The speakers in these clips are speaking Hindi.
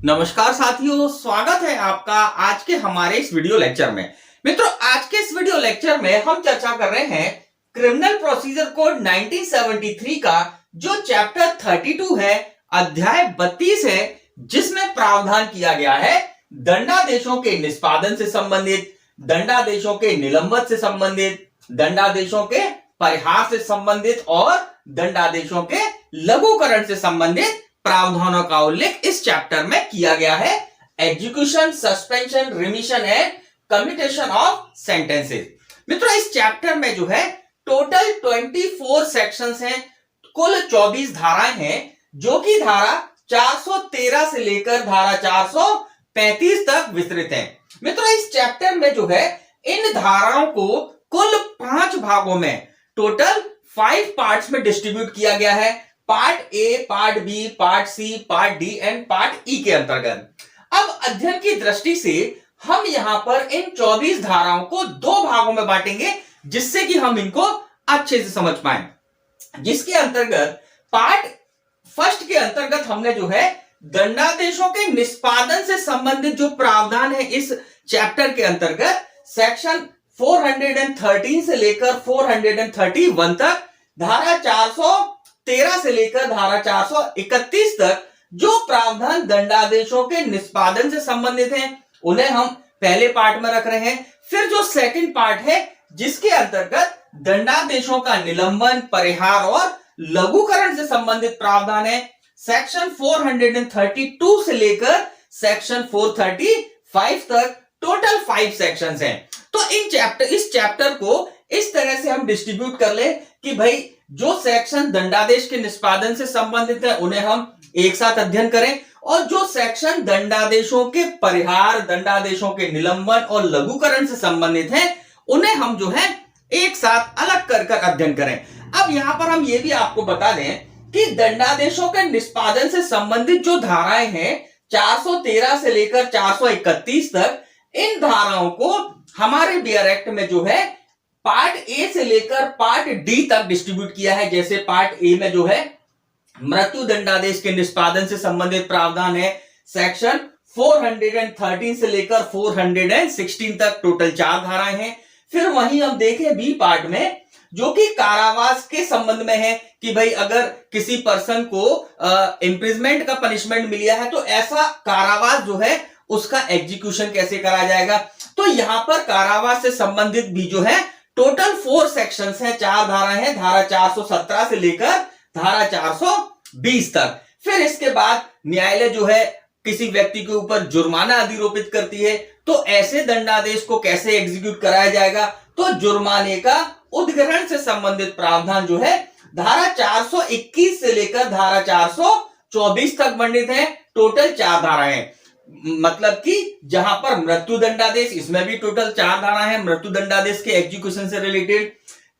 नमस्कार साथियों, स्वागत है आपका आज के हमारे इस वीडियो लेक्चर में। मित्रों, आज के इस वीडियो लेक्चर में हम चर्चा कर रहे हैं क्रिमिनल प्रोसीजर कोड 1973 का जो चैप्टर 32 है, अध्याय 32 है, जिसमें प्रावधान किया गया है दंडादेशों के निष्पादन से संबंधित, दंडादेशों के निलंबन से संबंधित, दंडादेशों के परिहार से संबंधित और दंडादेशों के लघुकरण से संबंधित प्रावधानों का उल्लेख इस चैप्टर में किया गया है। Execution, suspension, remission and commutation of sentences. मित्रों, इस चैप्टर में जो है टोटल 24 सेक्शंस हैं, कुल 24 धाराएं हैं, जो कि धारा 413 से लेकर धारा 435 तक विस्तृत है। मित्रों, इस चैप्टर में जो है इन धाराओं को कुल 5 भागों में, टोटल 5 पार्ट्स में डिस्ट्रीब्यूट किया गया है। Part A, part B, part C, part D and part E के अंतर्गत। अब अध्ययन की दृष्टि से हम यहां पर इन 24 धाराओं को 2 भागों में बांटेंगे, जिससे कि हम इनको अच्छे से समझ पाए। जिसके अंतर्गत पार्ट फर्स्ट के अंतर्गत हमने जो है दंडादेशों के निष्पादन से संबंधित जो प्रावधान है इस चैप्टर के अंतर्गत सेक्शन 413 से लेकर 431 तक, धारा 413 से लेकर धारा 431 तक जो प्रावधान दंडादेशों के निष्पादन से संबंधित हैं, उन्हें हम पहले पार्ट में रख रहे हैं। फिर जो सेकंड पार्ट है, जिसके अंतर्गत दंडादेशों का निलंबन, परिहार और लघुकरण से संबंधित प्रावधान है, सेक्शन 432 से लेकर सेक्शन 435 तक, टोटल 5 सेक्शंस हैं। तो इस चैप्टर को इस तरह से हम डिस्ट्रीब्यूट कर ले कि भाई जो सेक्शन दंडादेश के निष्पादन से संबंधित है उन्हें हम एक साथ अध्ययन करें, और जो सेक्शन दंडादेशों के परिहार, दंडादेशों के निलंबन और लघुकरण से संबंधित है, उन्हें हम जो है एक साथ अलग कर अध्ययन करें। अब यहां पर हम ये भी आपको बता दें कि दंडादेशों के निष्पादन से संबंधित जो धाराएं हैं 413 से लेकर 431 तक, इन धाराओं को हमारे बियर एक्ट में जो है पार्ट ए से लेकर पार्ट डी तक डिस्ट्रीब्यूट किया है। जैसे पार्ट ए में जो है मृत्यु दंडादेश के निष्पादन से संबंधित प्रावधान है, सेक्शन 413 से लेकर 416 तक, टोटल 4 धाराएं हैं। फिर वहीं हम देखें बी पार्ट में, जो कि कारावास के संबंध में है कि भाई अगर किसी पर्सन को इम्प्रिजमेंट का पनिशमेंट मिला है तो ऐसा कारावास जो है उसका एग्जीक्यूशन कैसे करा जाएगा। तो यहां पर कारावास से संबंधित भी जो है टोटल 4 सेक्शंस हैं, 4 धाराएं हैं, धारा 417 से लेकर धारा 420 तक। फिर इसके बाद न्यायालय जो है किसी व्यक्ति के ऊपर जुर्माना अधिरोपित करती है, तो ऐसे दंडादेश को कैसे एग्जीक्यूट कराया जाएगा। तो जुर्माने का उद्ग्रहण से संबंधित प्रावधान जो है धारा 421 से लेकर धारा 424 तक वर्णित है। टोटल 4 धाराएं हैं, मतलब कि जहां पर मृत्यु दंडादेश, इसमें भी टोटल 4 धारा है। मृत्यु दंडादेश के एग्जीक्यूशन से रिलेटेड,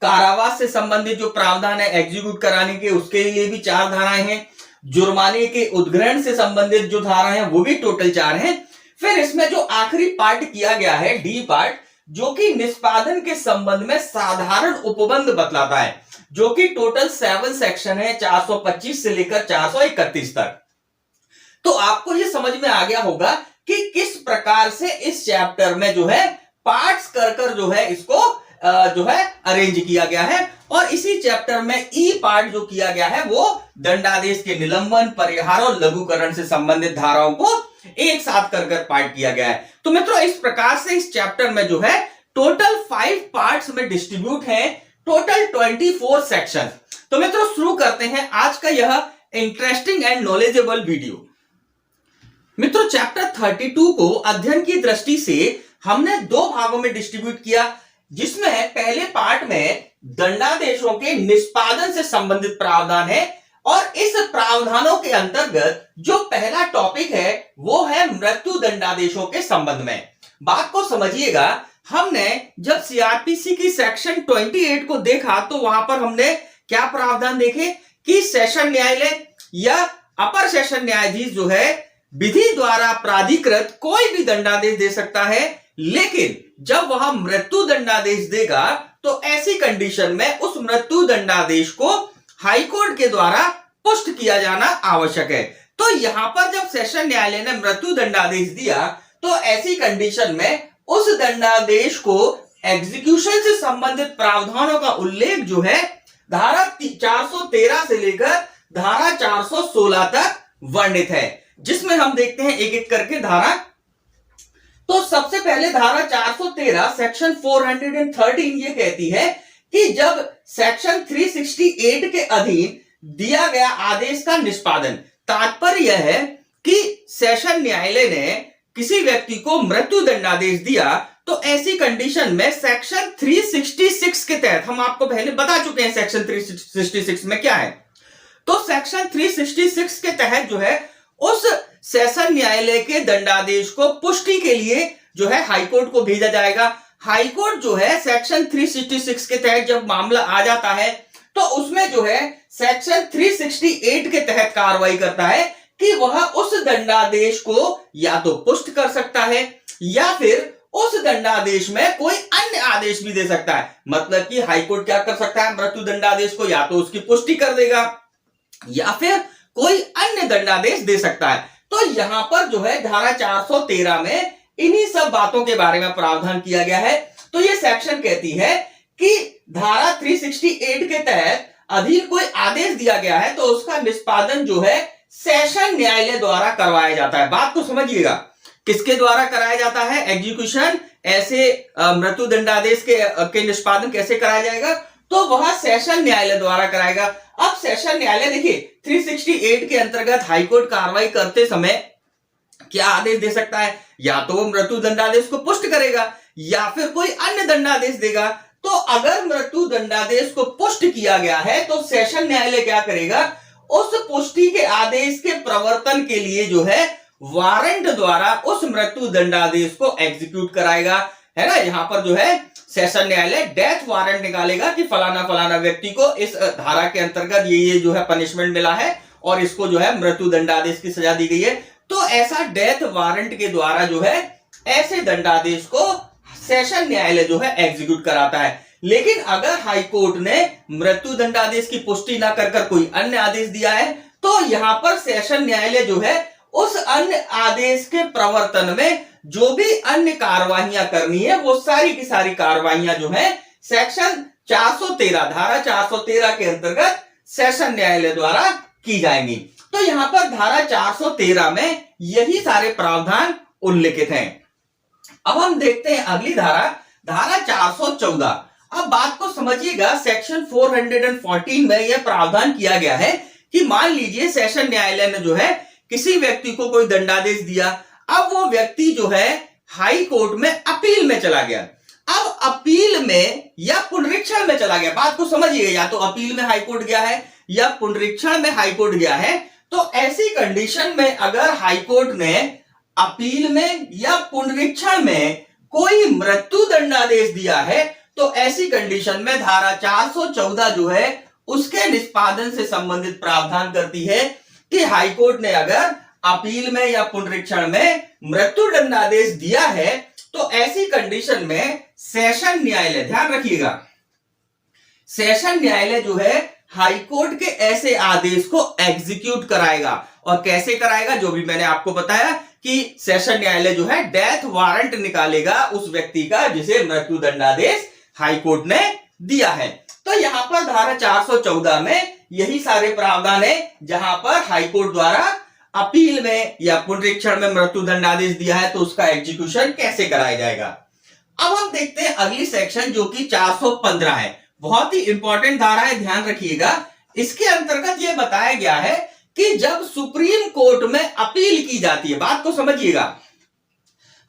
कारावास से संबंधित जो प्रावधान है एग्जीक्यूट कराने के, उसके लिए भी 4 धाराएं हैं। जुर्माने के उद्ग्रहण से संबंधित जो धारा है वो भी टोटल 4 हैं। फिर इसमें जो आखिरी पार्ट किया गया है डी पार्ट, जो कि निष्पादन के संबंध में साधारण उपबंध बतलाता है, जो कि टोटल 7 सेक्शन है, 425 से लेकर 431 तक। तो आपको ये समझ में आ गया होगा कि किस प्रकार से इस चैप्टर में जो है पार्ट्स कर जो है इसको जो है अरेंज किया गया है। और इसी चैप्टर में ई पार्ट जो किया गया है वो दंडादेश के निलंबन, परिहार और लघुकरण से संबंधित धाराओं को एक साथ कर पार्ट किया गया है। तो मित्रों, इस प्रकार से इस चैप्टर में जो है टोटल 5 पार्ट्स में डिस्ट्रीब्यूट है, टोटल 24 सेक्शन। तो मित्रों, शुरू करते हैं आज का यह इंटरेस्टिंग एंड नॉलेजेबल वीडियो। मित्रों, चैप्टर 32 को अध्ययन की दृष्टि से हमने 2 भागों में डिस्ट्रीब्यूट किया, जिसमें पहले पार्ट में दंडादेशों के निष्पादन से संबंधित प्रावधान है, और इस प्रावधानों के अंतर्गत जो पहला टॉपिक है वो है मृत्यु दंडादेशों के संबंध में। बात को समझिएगा, हमने जब सीआरपीसी की सेक्शन 28 को देखा तो वहां पर हमने क्या प्रावधान देखे कि सेशन न्यायालय या अपर सेशन न्यायाधीश जो है विधि द्वारा प्राधिकृत कोई भी दंडादेश दे सकता है, लेकिन जब वह मृत्यु दंडादेश देगा तो ऐसी कंडीशन में उस मृत्यु दंडादेश को हाईकोर्ट के द्वारा पुष्ट किया जाना आवश्यक है। तो यहां पर जब सेशन न्यायालय ने मृत्यु दंडादेश दिया तो ऐसी कंडीशन में उस दंडादेश को एग्जीक्यूशन से संबंधित प्रावधानों का उल्लेख जो है धारा 413 से लेकर धारा 416 तक वर्णित है, जिसमें हम देखते हैं एक एक करके धारा। तो सबसे पहले धारा 413 सेक्शन 413 ये कहती है कि जब सेक्शन 368 के अधीन दिया गया आदेश का निष्पादन, तात्पर्य यह है कि सेशन न्यायालय ने किसी व्यक्ति को मृत्यु दंडादेश दिया तो ऐसी कंडीशन में सेक्शन 366 के तहत, हम आपको पहले बता चुके हैं सेक्शन 366 में क्या है, तो सेक्शन 366 के तहत जो है उस सेशन न्यायालय के दंडादेश को पुष्टि के लिए जो है हाईकोर्ट को भेजा जाएगा। हाईकोर्ट जो है सेक्शन 366 के तहत जब मामला आ जाता है तो उसमें जो है सेक्शन 368 के तहत कार्रवाई करता है कि वह उस दंडादेश को या तो पुष्ट कर सकता है या फिर उस दंडादेश में कोई अन्य आदेश भी दे सकता है। मतलब कि हाईकोर्ट क्या कर सकता है, मृत्यु दंडादेश को या तो उसकी पुष्टि कर देगा या फिर कोई अन्य दंडादेश दे सकता है। तो यहां पर जो है धारा 413 में इन्हीं सब बातों के बारे में प्रावधान किया गया है। तो ये सेक्शन कहती है कि धारा 368 के तहत अधीन कोई आदेश दिया गया है तो उसका निष्पादन जो है सेशन न्यायालय द्वारा करवाया जाता है। बात को समझिएगा, किसके द्वारा कराया जाता है एग्जीक्यूशन, ऐसे मृत्यु दंडादेश के निष्पादन कैसे कराया जाएगा, तो वह सेशन न्यायालय द्वारा कराएगा। अब सेशन न्यायालय देखिए 368 के अंतर्गत हाईकोर्ट कार्रवाई करते समय क्या आदेश दे सकता है, या तो वो मृत्यु दंडादेश को पुष्ट करेगा या फिर कोई अन्य दंडादेश देगा। तो अगर मृत्यु दंडादेश को पुष्ट किया गया है तो सेशन न्यायालय क्या करेगा, उस पुष्टि के आदेश के प्रवर्तन के लिए जो है वारंट द्वारा उस मृत्यु दंडादेश को एग्जीक्यूट कराएगा, है ना। यहां पर जो है सेशन न्यायालय डेथ वारंट निकालेगा कि फलाना फलाना व्यक्ति को इस धारा के अंतर्गत ये जो है पनिशमेंट मिला है और इसको जो है मृत्यु दंडादेश की सजा दी गई है। तो ऐसा डेथ वारंट के द्वारा जो है ऐसे दंडादेश को सेशन न्यायालय जो है एग्जीक्यूट कराता है। लेकिन अगर हाईकोर्ट ने मृत्यु दंडादेश की पुष्टि ना कर कोई अन्य आदेश दिया है तो यहां पर सेशन न्यायालय जो है उस अन्य आदेश के प्रवर्तन में जो भी अन्य कार्रवाइयां करनी है वो सारी की सारी कार्रवाइयां जो है सेक्शन 413 धारा 413 के अंतर्गत सेशन न्यायालय द्वारा की जाएंगी। तो यहां पर धारा 413 में यही सारे प्रावधान उल्लिखित हैं। अब हम देखते हैं अगली धारा, धारा 414। अब बात को समझिएगा, सेक्शन 414 में यह प्रावधान किया गया है कि मान लीजिए सेशन न्यायालय ने जो है किसी व्यक्ति को कोई दंडादेश दिया, अब वो व्यक्ति जो है हाई कोर्ट में अपील में चला गया। अब अपील में या पुनरीक्षण में चला गया, बात को समझिए, या तो अपील में हाई कोर्ट गया है या पुनरीक्षण में हाई कोर्ट गया है। तो ऐसी कंडीशन में अगर हाई कोर्ट ने अपील में या पुनरीक्षण में कोई मृत्यु दंडादेश दिया है तो ऐसी कंडीशन में धारा 414 जो है उसके निष्पादन से संबंधित प्रावधान करती है कि हाईकोर्ट ने अगर अपील में या पुनरीक्षण में मृत्यु दंडादेश दिया है तो ऐसी कंडीशन में सेशन न्यायालय, ध्यान रखिएगा, सेशन न्यायालय जो है हाईकोर्ट के ऐसे आदेश को एग्जीक्यूट कराएगा। और कैसे कराएगा, जो भी मैंने आपको बताया कि सेशन न्यायालय जो है डेथ वारंट निकालेगा उस व्यक्ति का जिसे मृत्यु दंडादेश हाईकोर्ट ने दिया है। तो यहां पर धारा 414 में यही सारे प्रावधान है जहां पर हाईकोर्ट द्वारा अपील में या पुनरीक्षण में मृत्यु दंडादेश दिया है तो उसका एग्जीक्यूशन कैसे कराया जाएगा। अब हम देखते हैं अगली सेक्शन जो कि 415 है, बहुत ही इंपॉर्टेंट धारा है, ध्यान रखिएगा। इसके अंतर्गत यह बताया गया है कि जब सुप्रीम कोर्ट में अपील की जाती है, बात को समझिएगा,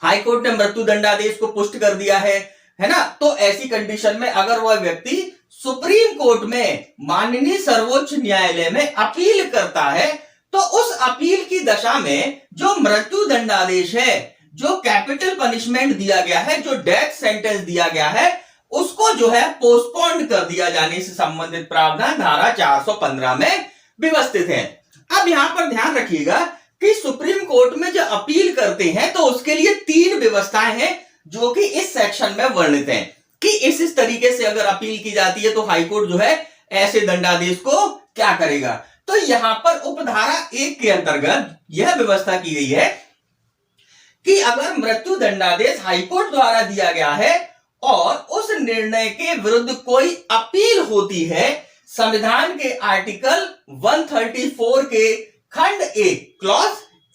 हाई कोर्ट ने मृत्यु दंडादेश को पुष्ट कर दिया है ना, तो ऐसी कंडीशन में अगर वह व्यक्ति सुप्रीम कोर्ट में माननीय सर्वोच्च न्यायालय में अपील करता है तो उस अपील की दशा में जो मृत्यु दंडादेश है, जो कैपिटल पनिशमेंट दिया गया है, जो डेथ सेंटेंस दिया गया है, उसको जो है पोस्टपोन्ड कर दिया जाने से संबंधित प्रावधान धारा 415 में व्यवस्थित है। अब यहां पर ध्यान रखिएगा कि सुप्रीम कोर्ट में जो अपील करते हैं तो उसके लिए 3 व्यवस्थाएं हैं जो कि इस सेक्शन में वर्णित हैं कि इस तरीके से अगर अपील की जाती है तो हाईकोर्ट जो है ऐसे दंडादेश को क्या करेगा। तो यहां पर उपधारा 1 के अंतर्गत यह व्यवस्था की गई है कि अगर मृत्यु दंडादेश हाईकोर्ट द्वारा दिया गया है और उस निर्णय के विरुद्ध कोई अपील होती है, संविधान के आर्टिकल 134 के खंड 1 क्लॉज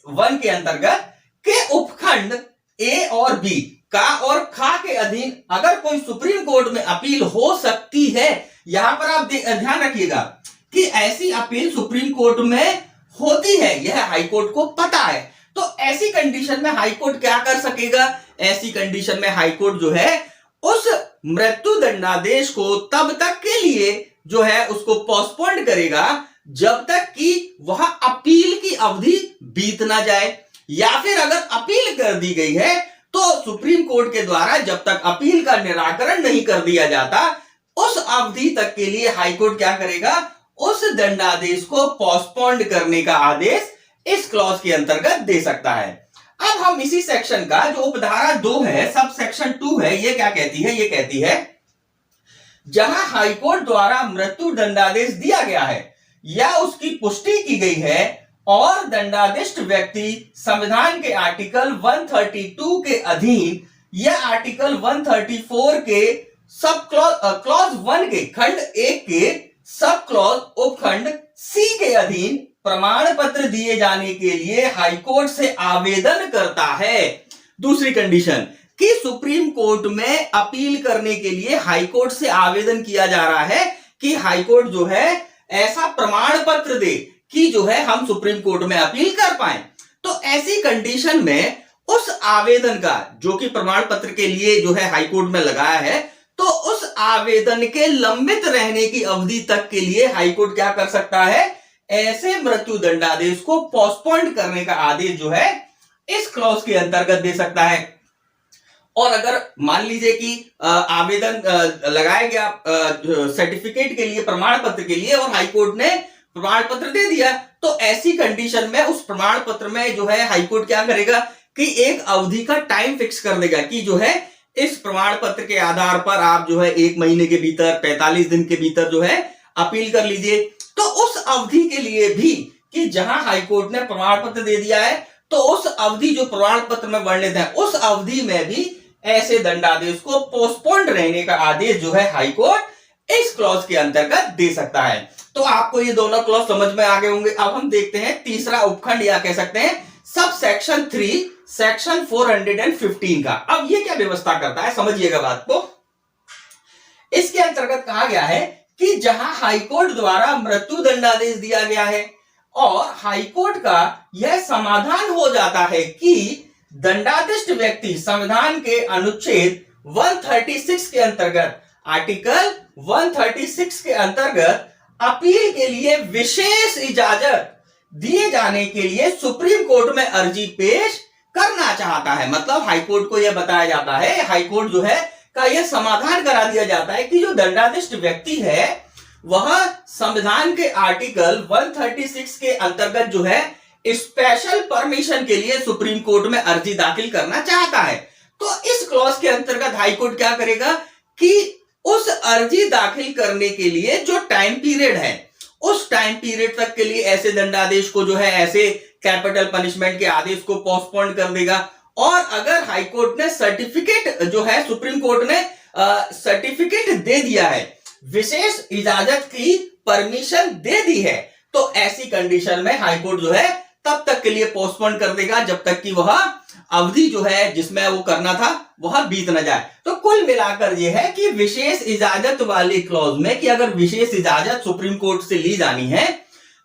1 के अंतर्गत के उपखंड ए और बी का और खा के अधीन अगर कोई सुप्रीम कोर्ट में अपील हो सकती है। यहां पर आप ध्यान रखिएगा कि ऐसी अपील सुप्रीम कोर्ट में होती है, यह हाईकोर्ट को पता है। तो ऐसी कंडीशन में हाईकोर्ट क्या कर सकेगा? ऐसी कंडीशन में हाईकोर्ट जो है उस मृत्यु दंडादेश को तब तक के लिए जो है उसको पोस्टपोन करेगा जब तक कि वह अपील की अवधि बीत ना जाए, या फिर अगर अपील कर दी गई है तो सुप्रीम कोर्ट के द्वारा जब तक अपील का निराकरण नहीं कर दिया जाता उस अवधि तक के लिए हाईकोर्ट क्या करेगा? उस दंडादेश को पोस्टपोन करने का आदेश इस क्लॉज के अंतर्गत दे सकता है। अब हम इसी सेक्शन का जो उपधारा 2 है, सब सेक्शन 2 है, ये क्या कहती है? ये कहती है जहां हाईकोर्ट द्वारा मृत्यु दंडादेश दिया गया है या उसकी पुष्टि की गई है और दंडादिष्ट व्यक्ति संविधान के आर्टिकल 132 के अधीन या आर्टिकल 134 के सब क्लॉज 1 के खंड 1 के सब क्लॉज उपखंड सी के अधीन प्रमाण पत्र दिए जाने के लिए हाईकोर्ट से आवेदन करता है। दूसरी कंडीशन कि सुप्रीम कोर्ट में अपील करने के लिए हाईकोर्ट से आवेदन किया जा रहा है कि हाईकोर्ट जो है ऐसा प्रमाण पत्र दे कि जो है हम सुप्रीम कोर्ट में अपील कर पाए। तो ऐसी कंडीशन में उस आवेदन का जो कि प्रमाण पत्र के लिए जो है हाईकोर्ट में लगाया है, तो उस आवेदन के लंबित रहने की अवधि तक के लिए हाईकोर्ट क्या कर सकता है? ऐसे मृत्यु दंडादेश को पोस्टपोन करने का आदेश जो है इस क्लॉज के अंतर्गत दे सकता है। और अगर मान लीजिए कि आवेदन लगाया गया सर्टिफिकेट के लिए, प्रमाण पत्र के लिए, और हाईकोर्ट ने प्रमाण पत्र दे दिया, तो ऐसी कंडीशन में उस प्रमाण पत्र में जो है हाईकोर्ट क्या करेगा कि एक अवधि का टाइम फिक्स कर देगा कि जो है इस प्रमाण पत्र के आधार पर आप जो है 1 महीने के भीतर, 45 दिन के भीतर जो है अपील कर लीजिए। तो उस अवधि के लिए भी कि जहां हाईकोर्ट ने प्रमाण पत्र दे दिया है, तो उस अवधि जो प्रमाण पत्र में वर्णित है उस अवधि में भी ऐसे दंडादेश को पोस्टपोन्ड रहने का आदेश जो है हाईकोर्ट इस क्लॉज के अंतर्गत दे सकता है। तो आपको ये दोनों क्लॉज समझ में आ गए होंगे। अब हम देखते हैं तीसरा उपखंड, या कह सकते हैं सब सेक्शन 3 सेक्शन 415 का। अब ये क्या व्यवस्था करता है, समझिएगा बात को। इसके अंतर्गत कहा गया है कि जहां हाईकोर्ट द्वारा मृत्यु दंडादेश दिया गया है और हाईकोर्ट का यह समाधान हो जाता है कि दंडादिष्ट व्यक्ति संविधान के अनुच्छेद 136 के अंतर्गत, आर्टिकल 136 के अंतर्गत अपील के लिए विशेष इजाजत दिए जाने के लिए सुप्रीम कोर्ट में अर्जी पेश करना चाहता है। मतलब हाईकोर्ट को यह बताया जाता है, हाईकोर्ट जो है का यह समाधान करा दिया जाता है कि जो दंडादिष्ट व्यक्ति है वह संविधान के आर्टिकल 136 के अंतर्गत जो है स्पेशल परमिशन के लिए सुप्रीम कोर्ट में अर्जी दाखिल करना चाहता है। तो इस क्लॉज के अंतर्गत हाईकोर्ट क्या करेगा कि उस अर्जी दाखिल करने के लिए जो टाइम पीरियड है, उस टाइम पीरियड तक के लिए ऐसे दंडादेश को जो है, ऐसे कैपिटल पनिशमेंट के आदेश को पोस्टपोन कर देगा। और अगर हाईकोर्ट ने सर्टिफिकेट जो है, सुप्रीम कोर्ट ने सर्टिफिकेट दे दिया है, विशेष इजाजत की परमिशन दे दी है, तो ऐसी कंडीशन में हाईकोर्ट जो है तब तक के लिए पोस्टपोन कर देगा जब तक कि वह अवधि जो है जिसमें वो करना था वह बीत न जाए। तो कुल मिलाकर यह है कि विशेष इजाजत वाली क्लॉज में कि अगर विशेष इजाजत सुप्रीम कोर्ट से ली जानी है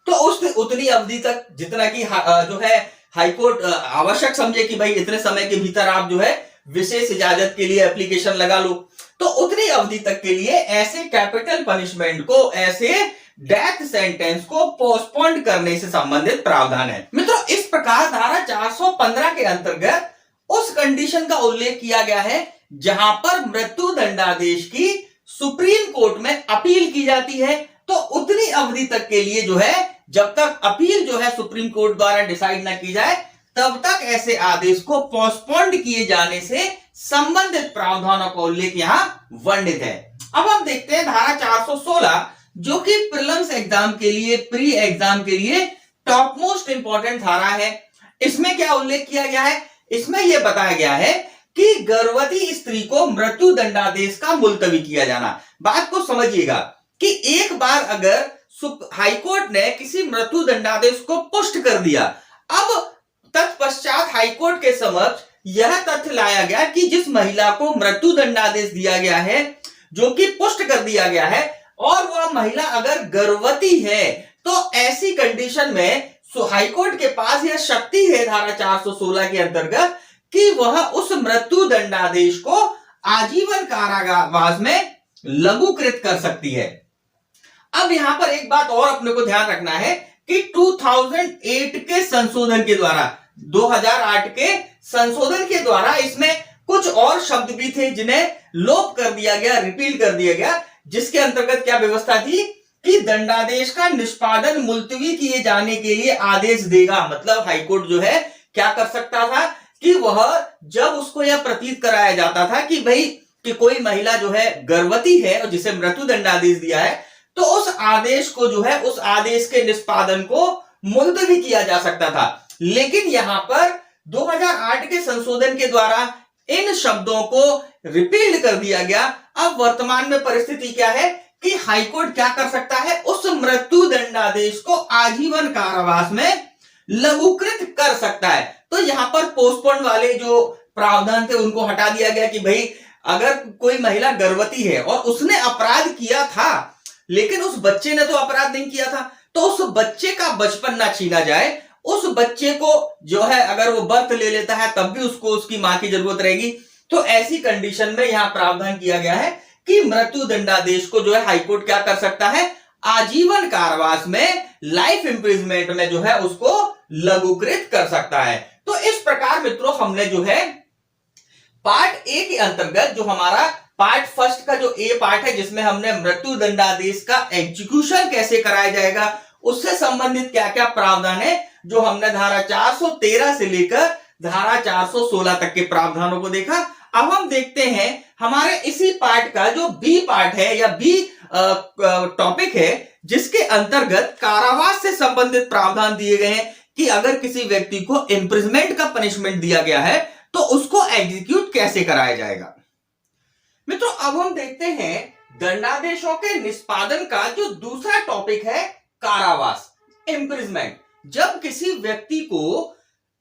तो उस उतनी अवधि तक जितना कि जो है हाईकोर्ट आवश्यक समझे कि भाई इतने समय के भीतर आप जो है विशेष इजाजत के लिए एप्लीकेशन लगा लो, तो उतनी अवधि तक के लिए ऐसे कैपिटल पनिशमेंट को, ऐसे डेथ सेंटेंस को पोस्टपोन करने से संबंधित प्रावधान है। मित्रों, इस प्रकार धारा 415 के अंतर्गत उस कंडीशन का उल्लेख किया गया है जहां पर मृत्यु दंडादेश की सुप्रीम कोर्ट में अपील की जाती है, तो उतनी अवधि तक के लिए जो है, जब तक अपील जो है सुप्रीम कोर्ट द्वारा डिसाइड ना की जाए, तब तक ऐसे आदेश को पोस्टपोन्ड किए जाने से संबंधित प्रावधानों का उल्लेख यहां वर्णित है। अब हम देखते हैं धारा 416 जो कि प्रीलिम्स एग्जाम के लिए, प्री एग्जाम के लिए टॉप मोस्ट इंपॉर्टेंट धारा है। इसमें क्या उल्लेख किया गया है? इसमें यह बताया गया है कि गर्भवती स्त्री को मृत्यु दंडादेश का मुलतवी किया जाना। बात को समझिएगा कि एक बार अगर हाईकोर्ट ने किसी मृत्यु दंडादेश को पुष्ट कर दिया, अब तत्पश्चात हाईकोर्ट के समक्ष यह तथ्य लाया गया कि जिस महिला को मृत्यु दंडादेश दिया गया है, जो कि पुष्ट कर दिया गया है, और वह महिला अगर गर्भवती है, तो ऐसी कंडीशन में हाईकोर्ट के पास यह शक्ति है धारा 416 के अंतर्गत कि वह उस मृत्यु दंडादेश को आजीवन कारावास में लघुकृत कर सकती है। अब यहां पर एक बात और अपने को ध्यान रखना है कि 2008 के संशोधन के द्वारा, 2008 के संशोधन के द्वारा इसमें कुछ और शब्द भी थे जिन्हें लोप कर दिया गया, रिपील कर दिया गया, जिसके अंतर्गत क्या व्यवस्था थी कि दंडादेश का निष्पादन मुलतवी किए जाने के लिए आदेश देगा। मतलब हाईकोर्ट जो है क्या कर सकता था कि वह जब उसको यह प्रतीत कराया जाता था कि भाई कि कोई महिला जो है गर्भवती है और जिसे मृत्यु दंडादेश दिया है, तो उस आदेश को जो है, उस आदेश के निष्पादन को मुलतवी किया जा सकता था। लेकिन यहां पर 2008 के संशोधन के द्वारा इन शब्दों को रिपील्ड कर दिया गया। अब वर्तमान में परिस्थिति क्या है कि हाईकोर्ट क्या कर सकता है, उस मृत्यु दंडादेश को आजीवन कारावास में लघुकृत कर सकता है। तो यहां पर पोस्टपोन वाले जो प्रावधान थे उनको हटा दिया गया कि भाई अगर कोई महिला गर्भवती है और उसने अपराध किया था, लेकिन उस बच्चे ने तो अपराध नहीं किया था, तो उस बच्चे का बचपन ना छीना जाए। उस बच्चे को जो है अगर वो बर्थ ले लेता है तब भी उसको उसकी मां की जरूरत रहेगी। तो ऐसी कंडीशन में यहां प्रावधान किया गया है कि मृत्यु दंडादेश को जो है हाईकोर्ट क्या कर सकता है, आजीवन कारावास में, लाइफ इंप्रिजमेंट में जो है उसको लघुकृत कर सकता है। तो इस प्रकार मित्रों हमने जो है पार्ट ए के अंतर्गत, जो हमारा पार्ट फर्स्ट का जो ए पार्ट है जिसमें हमने मृत्यु दंडादेश का एग्जीक्यूशन कैसे कराया जाएगा उससे संबंधित क्या क्या प्रावधान है, जो हमने धारा 413 से लेकर धारा 416 तक के प्रावधानों को देखा। अब हम देखते हैं हमारे इसी पार्ट का जो बी पार्ट है या बी टॉपिक है, जिसके अंतर्गत कारावास से संबंधित प्रावधान दिए गए हैं कि अगर किसी व्यक्ति को इम्प्रिजमेंट का पनिशमेंट दिया गया है तो उसको एग्जीक्यूट कैसे कराया जाएगा। मित्रों अब हम देखते हैं दंडादेशों के निष्पादन का जो दूसरा टॉपिक है, कारावास, इम्प्रिजमेंट। जब किसी व्यक्ति को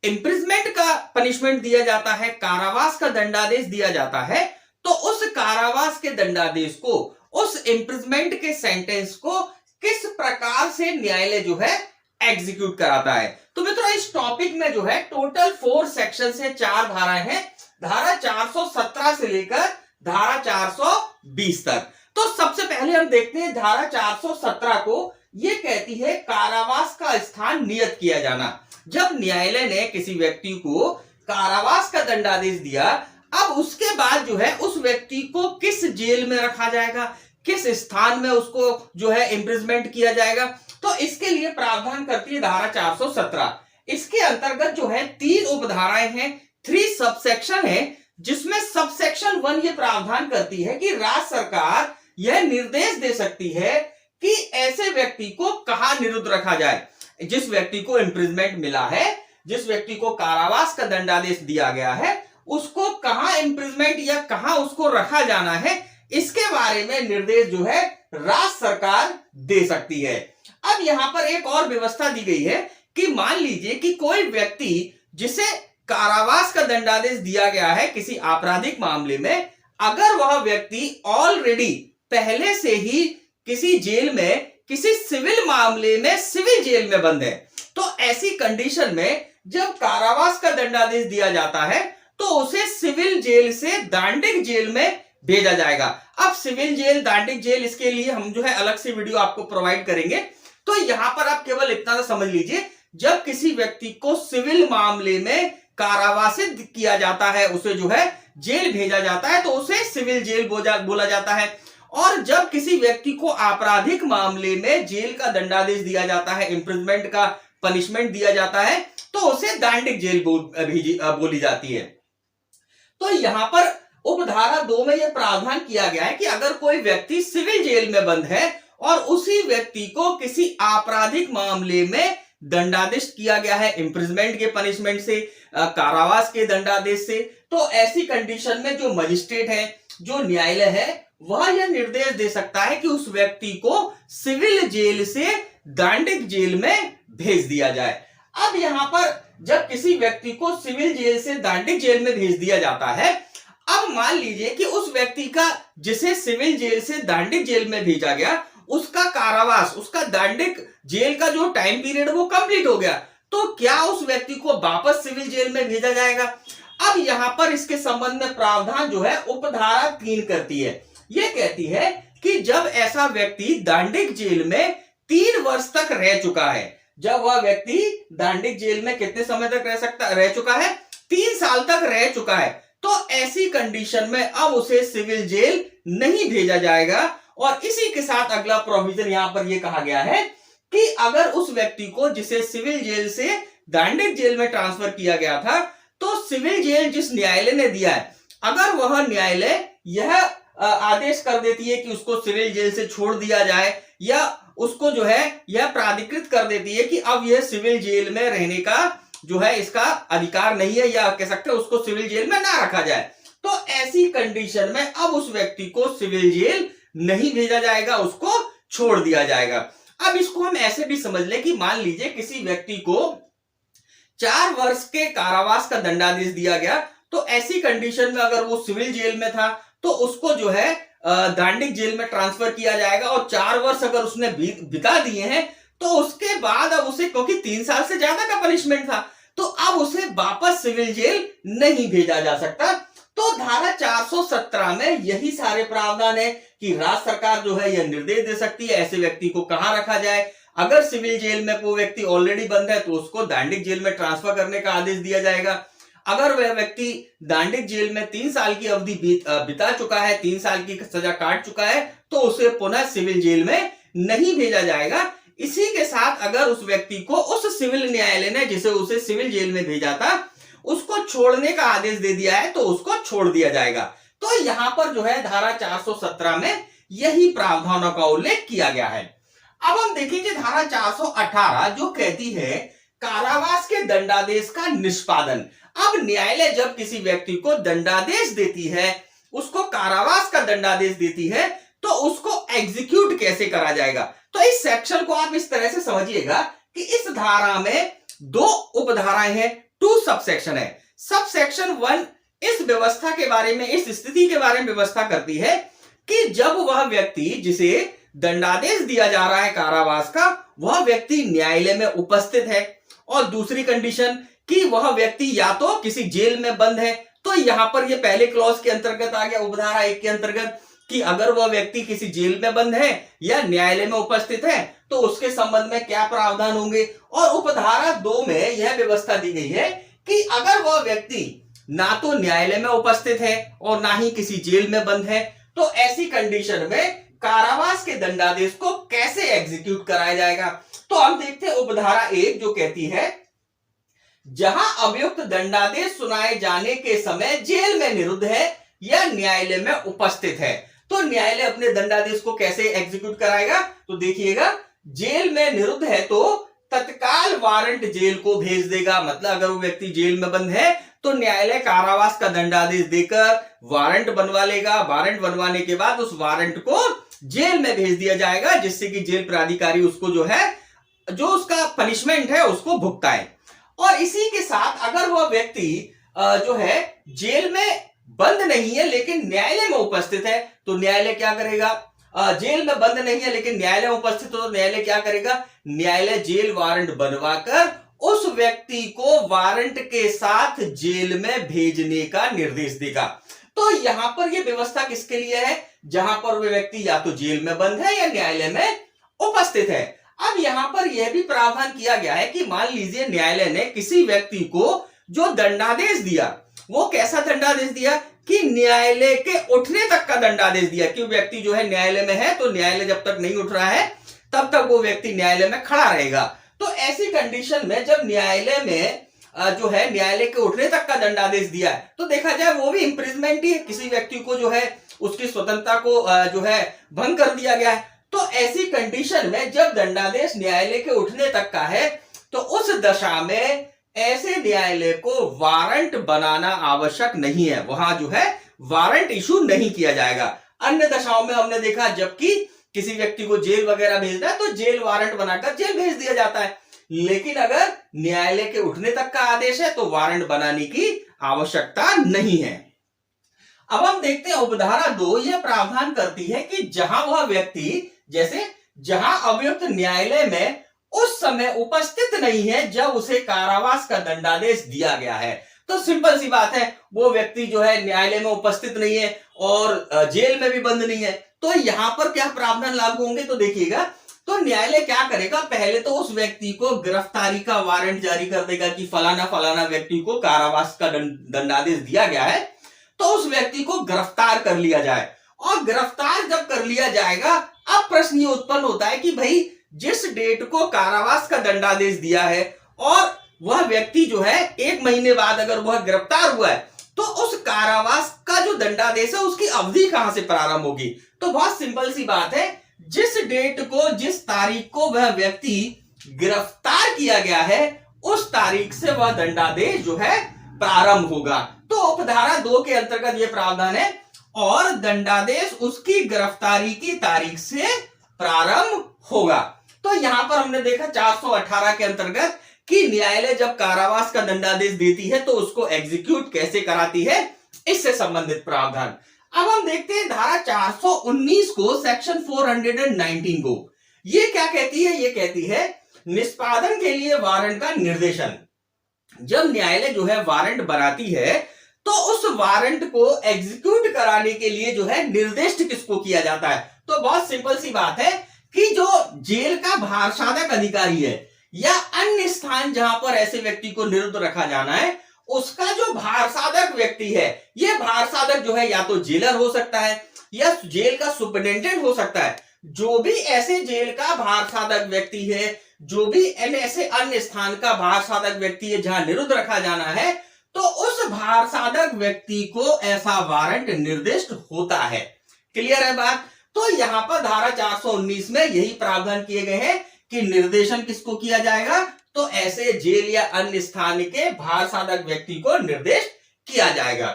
इम्प्रिजमेंट का पनिशमेंट दिया जाता है, कारावास का दंडादेश दिया जाता है, तो उस कारावास के दंडादेश को, उस इम्प्रिजमेंट के सेंटेंस को किस प्रकार से न्यायालय जो है एग्जीक्यूट कराता है। तो मित्रों इस टॉपिक में जो है टोटल 4 सेक्शन से 4 धाराएं हैं, धारा 417 से लेकर धारा 420 तक। तो सबसे पहले हम देखते हैं धारा 417 को, यह कहती है कारावास का स्थान नियत किया जाना। जब न्यायालय ने किसी व्यक्ति को कारावास का दंडादेश दिया, अब उसके बाद जो है उस व्यक्ति को किस जेल में रखा जाएगा, किस स्थान में उसको जो है इम्प्रिजमेंट किया जाएगा, तो इसके लिए प्रावधान करती है धारा 417। इसके अंतर्गत जो है 3 उपधाराएं हैं, 3 सबसेक्शन है, जिसमें सबसेक्शन 1 ये प्रावधान करती है कि राज्य सरकार यह निर्देश दे सकती है कि ऐसे व्यक्ति को कहां निरुद्ध रखा जाए, जिस व्यक्ति को इम्प्रिजमेंट मिला है, जिस व्यक्ति को कारावास का दंडादेश दिया गया है, उसको कहां इम्प्रिजमेंट या कहां उसको रखा जाना है, इसके बारे में निर्देश जो है राज्य सरकार दे सकती है। अब यहां पर एक और व्यवस्था दी गई है कि मान लीजिए कि कोई व्यक्ति जिसे कारावास का दंडादेश दिया गया है किसी आपराधिक मामले में, अगर वह व्यक्ति ऑलरेडी पहले से ही किसी जेल में, किसी सिविल मामले में सिविल जेल में बंद है, तो ऐसी कंडीशन में जब कारावास का दंडादेश दिया जाता है तो उसे सिविल जेल से दांडिक जेल में भेजा जाएगा। अब सिविल जेल, दांडिक जेल, इसके लिए हम जो है अलग से वीडियो आपको प्रोवाइड करेंगे। तो यहां पर आप केवल इतना तो समझ लीजिए, जब किसी व्यक्ति को सिविल मामले में कारावासित किया जाता है, उसे जो है जेल भेजा जाता है, तो उसे सिविल जेल बोला जाता है। और जब किसी व्यक्ति को आपराधिक मामले में जेल का दंडादेश दिया जाता है, इम्प्रिजमेंट का पनिशमेंट दिया जाता है, तो उसे दांडिक जेल बोली जाती है। तो यहां पर उपधारा 2 में यह प्रावधान किया गया है कि अगर कोई व्यक्ति सिविल जेल में बंद है और उसी व्यक्ति को किसी आपराधिक मामले में दंडादेश किया गया है, इम्प्रिजमेंट के पनिशमेंट से, कारावास के दंडादेश से, तो ऐसी कंडीशन में जो मजिस्ट्रेट है, जो न्यायालय है, वह यह निर्देश दे सकता है कि उस व्यक्ति को सिविल जेल से दांडिक जेल में भेज दिया जाए। अब यहां पर जब किसी व्यक्ति को सिविल जेल से दांडिक जेल में भेज दिया जाता है, अब मान लीजिए कि उस व्यक्ति का, जिसे सिविल जेल से दांडिक जेल में भेजा गया, उसका कारावास, उसका दांडिक जेल का जो टाइम पीरियड वो कंप्लीट हो गया, तो क्या उस व्यक्ति को वापस सिविल जेल में भेजा जाएगा? अब यहां पर इसके संबंध में प्रावधान जो है उपधारा 3 करती है। यह कहती है कि जब ऐसा व्यक्ति दांडिक जेल में 3 वर्ष तक रह चुका है, जब वह व्यक्ति दांडिक जेल में कितने समय तक रह चुका है, 3 साल तक रह चुका है, तो ऐसी कंडीशन में अब उसे सिविल जेल नहीं भेजा जाएगा। और इसी के साथ अगला प्रोविजन यहां पर यह कहा गया है कि अगर उस व्यक्ति को, जिसे सिविल जेल से दांडिक जेल में ट्रांसफर किया गया था, तो सिविल जेल जिस न्यायालय ने दिया है, अगर वह न्यायालय यह आदेश कर देती है कि उसको सिविल जेल से छोड़ दिया जाए, या उसको जो है यह प्राधिकृत कर देती है कि अब यह सिविल जेल में रहने का जो है इसका अधिकार नहीं है, या कह सकते हैं उसको सिविल जेल में ना रखा जाए, तो ऐसी कंडीशन में अब उस व्यक्ति को सिविल जेल नहीं भेजा जाएगा, उसको छोड़ दिया जाएगा। अब इसको हम ऐसे भी समझ लें कि मान लीजिए किसी व्यक्ति को 4 वर्ष के कारावास का दंडादेश दिया गया, तो ऐसी कंडीशन में अगर वो सिविल जेल में था तो उसको जो है दांडिक जेल में ट्रांसफर किया जाएगा, और 4 वर्ष अगर उसने बिता दिए हैं तो उसके बाद अब उसे, क्योंकि 3 साल से ज्यादा का पनिशमेंट था, तो अब उसे वापस सिविल जेल नहीं भेजा जा सकता। तो धारा 417 में यही सारे प्रावधान है कि राज्य सरकार जो है यह निर्देश दे सकती है ऐसे व्यक्ति को कहां रखा जाए। अगर सिविल जेल में कोई व्यक्ति ऑलरेडी बंद है तो उसको दांडिक जेल में ट्रांसफर करने का आदेश दिया जाएगा। अगर वह व्यक्ति दांडिक जेल में 3 साल की अवधि बिता चुका है, 3 साल की सजा काट चुका है, तो उसे पुनः सिविल जेल में नहीं भेजा जाएगा। इसी के साथ अगर उस व्यक्ति को उस सिविल न्यायालय ने जिसे उसे सिविल जेल में भेजा था उसको छोड़ने का आदेश दे दिया है, तो उसको छोड़ दिया जाएगा। तो यहां पर जो है धारा 417 में यही प्रावधानों का उल्लेख किया गया है। अब हम देखेंगे धारा 418 जो कहती है कारावास के दंडादेश का निष्पादन। अब न्यायालय जब किसी व्यक्ति को दंडादेश देती है, उसको कारावास का दंडादेश देती है, तो उसको एग्जीक्यूट कैसे करा जाएगा। तो इस सेक्शन को आप इस तरह से समझिएगा कि इस धारा में 2 उपधाराएं हैं, 2 सबसेक्शन है। सबसेक्शन 1 इस व्यवस्था के बारे में, इस स्थिति के बारे में व्यवस्था करती है कि जब वह व्यक्ति जिसे दंडादेश दिया जा रहा है कारावास का, वह व्यक्ति न्यायालय में उपस्थित है, और दूसरी कंडीशन कि वह व्यक्ति या तो किसी जेल में बंद है, तो यहां पर यह पहले क्लॉज के अंतर्गत आ गया, उपधारा 1 के अंतर्गत, कि अगर वह व्यक्ति किसी जेल में बंद है या न्यायालय में उपस्थित है तो उसके संबंध में क्या प्रावधान होंगे। और उपधारा 2 में यह व्यवस्था दी गई है कि अगर वह व्यक्ति ना तो न्यायालय में उपस्थित है और ना ही किसी जेल में बंद है, तो ऐसी कंडीशन में कारावास के दंडादेश को कैसे एग्जीक्यूट कराया जाएगा। तो हम देखते हैं उपधारा 1 जो कहती है जहां अभियुक्त दंडादेश सुनाए जाने के समय जेल में निरुद्ध है या न्यायालय में उपस्थित है, तो न्यायालय अपने दंडादेश को कैसे एग्जीक्यूट कराएगा। तो देखिएगा, जेल में निरुद्ध है तो तत्काल वारंट जेल को भेज देगा। मतलब अगर वो व्यक्ति जेल में बंद है तो न्यायालय कारावास का दंडादेश देकर वारंट बनवा लेगा। वारंट बनवाने के बाद उस वारंट को जेल में भेज दिया जाएगा, जिससे कि जेल प्राधिकारी उसको जो है, जो उसका पनिशमेंट है उसको भुगताए। और इसी के साथ अगर वह व्यक्ति जो है जेल में बंद नहीं है लेकिन न्यायालय में उपस्थित है, तो न्यायालय क्या करेगा। जेल में बंद नहीं है लेकिन न्यायालय में उपस्थित हो तो न्यायालय क्या करेगा, न्यायालय जेल वारंट बनवाकर उस व्यक्ति को वारंट के साथ जेल में भेजने का निर्देश देगा। तो यहां पर यह व्यवस्था किसके लिए है, जहां पर वह व्यक्ति या तो जेल में बंद है या न्यायालय में उपस्थित है। अब यहां पर यह भी प्रावधान किया गया है कि मान लीजिए न्यायालय ने किसी व्यक्ति को जो दंडादेश दिया, वो कैसा दंडादेश दिया कि न्यायालय के उठने तक का दंडादेश दिया, कि व्यक्ति जो है न्यायालय में है तो न्यायालय जब तक नहीं उठ रहा है तब तक वो व्यक्ति न्यायालय में खड़ा रहेगा। तो ऐसी कंडीशन में जब न्यायालय में जो है न्यायालय के उठने तक का दंडादेश दिया है, तो देखा जाए वो भी इंप्रिजमेंट ही है, किसी व्यक्ति को जो है उसकी स्वतंत्रता को जो है भंग कर दिया गया है। तो ऐसी कंडीशन में जब दंडादेश न्यायालय के उठने तक का है तो उस दशा में ऐसे न्यायालय को वारंट बनाना आवश्यक नहीं है, वहां जो है वारंट इशू नहीं किया जाएगा। अन्य दशाओं में हमने देखा जबकि किसी व्यक्ति को जेल वगैरह भेजना है तो जेल वारंट बनाकर जेल भेज दिया जाता है, लेकिन अगर न्यायालय के उठने तक का आदेश है तो वारंट बनाने की आवश्यकता नहीं है। अब हम देखते हैं उपधारा 2 यह प्रावधान करती है कि जहां वह व्यक्ति, जैसे जहां अभियुक्त न्यायालय में उस समय उपस्थित नहीं है जब उसे कारावास का दंडादेश दिया गया है, तो सिंपल सी बात है वो व्यक्ति जो है न्यायालय में उपस्थित नहीं है और जेल में भी बंद नहीं है, तो यहां पर क्या प्रावधान लागू होंगे तो देखिएगा, तो न्यायालय क्या करेगा, पहले तो उस व्यक्ति को गिरफ्तारी का वारंट जारी कर देगा कि फलाना फलाना व्यक्ति को कारावास का दंडादेश दिया गया है, तो उस व्यक्ति को गिरफ्तार कर लिया जाए। और गिरफ्तार जब कर लिया जाएगा, अब प्रश्न ये उत्पन्न होता है कि भाई जिस डेट को कारावास का दंडादेश दिया है और वह व्यक्ति जो है 1 महीने बाद अगर वह गिरफ्तार हुआ है तो उस कारावास का जो दंडादेश है उसकी अवधि कहां से प्रारंभ होगी। तो बहुत सिंपल सी बात है, जिस डेट को, जिस तारीख को वह व्यक्ति गिरफ्तार किया गया है उस तारीख से वह दंडादेश जो है प्रारंभ होगा। तो उपधारा 2 के अंतर्गत यह प्रावधान है और दंडादेश उसकी गिरफ्तारी की तारीख से प्रारंभ होगा। तो यहां पर हमने देखा 418 के अंतर्गत कि न्यायालय जब कारावास का दंडादेश देती है तो उसको एग्जीक्यूट कैसे कराती है, इससे संबंधित प्रावधान। अब हम देखते हैं धारा 419 को, सेक्शन 419 को। ये क्या कहती है, ये कहती है निष्पादन के लिए वारंट का निर्देशन। जब न्यायालय जो है वारंट बनाती है तो उस वारंट को एग्जीक्यूट कराने के लिए जो है निर्दिष्ट किसको किया जाता है, तो बहुत सिंपल सी बात है कि जो जेल का भारसाधक अधिकारी है या अन्य स्थान जहां पर ऐसे व्यक्ति को निरुद्ध रखा जाना है उसका जो भारसाधक व्यक्ति है, यह भारसाधक जो है या तो जेलर हो सकता है या जेल का सुपरिटेंडेंट हो सकता है। जो भी ऐसे जेल का भारसाधक व्यक्ति है, जो भी ऐसे अन्य स्थान का भारसाधक व्यक्ति है जहां निरुद्ध रखा जाना है, तो उस भारसाधक व्यक्ति को ऐसा वारंट निर्दिष्ट होता है। क्लियर है बात। तो यहां पर धारा 419 में यही प्रावधान किए गए हैं कि निर्देशन किसको किया जाएगा, तो ऐसे जेल या अन्य स्थान के भारसाधक व्यक्ति को निर्देश किया जाएगा।